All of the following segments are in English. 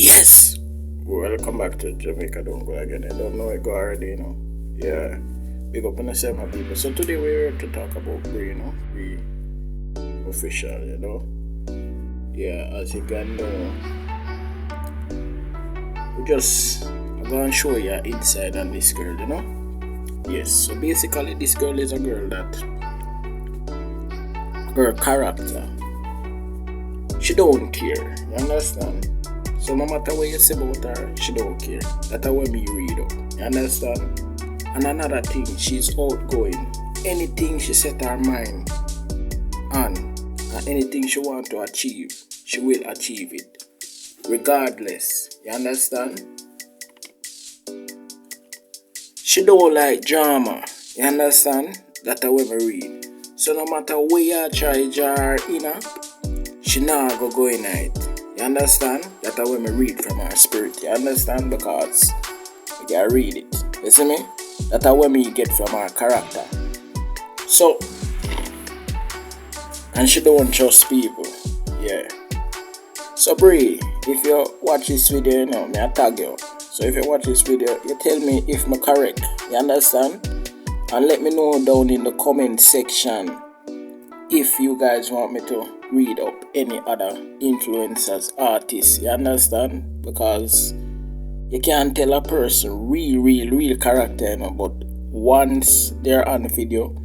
Yes! Welcome back to Jamaica Don't Go Again. I don't know it go already, Yeah. Big up on the same people. So today we're here to talk about brii, Brii official, Yeah, as you can know, I'm gonna show you inside on this girl, Yes, so basically this girl is a girl that her character, she don't care, you understand? So no matter what you say about her, she don't care. That's what me read up. You understand? And another thing, she's outgoing. Anything she set her mind on, and anything she want to achieve, she will achieve it. Regardless. You understand? She don't like drama. You understand? That's what me read. So no matter where you try jar she not go in it. You understand? That's how we read from our spirit. You understand? Because you can read it. You see me? That's how we get from our character. So, and she don't trust people. Yeah. So brii, if you watch this video, me I tag you. So if you watch this video, you tell me if I'm correct. You understand? And let me know down in the comment section if you guys want me to read up any other influencers, artists, you understand? Because you can't tell a person real character, but once they're on the video,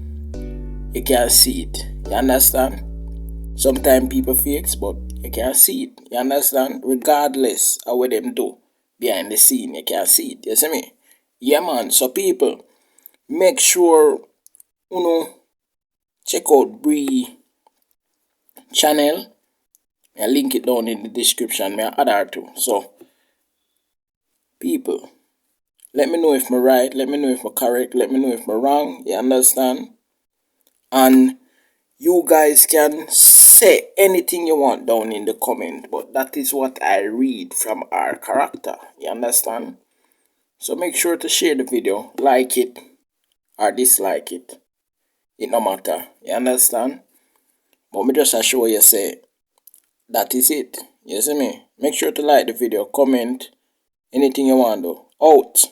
you can't see it. You understand? Sometimes people fakes, but you can't see it. You understand? Regardless of what them do behind the scene, you can't see it. You see me? Yeah, man. So people, make sure check out brii channel. I link it down in the description. I add her too. So people, let me know if I'm right, let me know if I'm correct, let me know if I'm wrong. You understand? And you guys can say anything you want down in the comment, but that is what I read from our character. You understand? So make sure to share the video, like it or dislike it. It no matter. You understand? But me just assure you say that is it. You see me? Make sure to like the video, comment, anything you want to do. Out.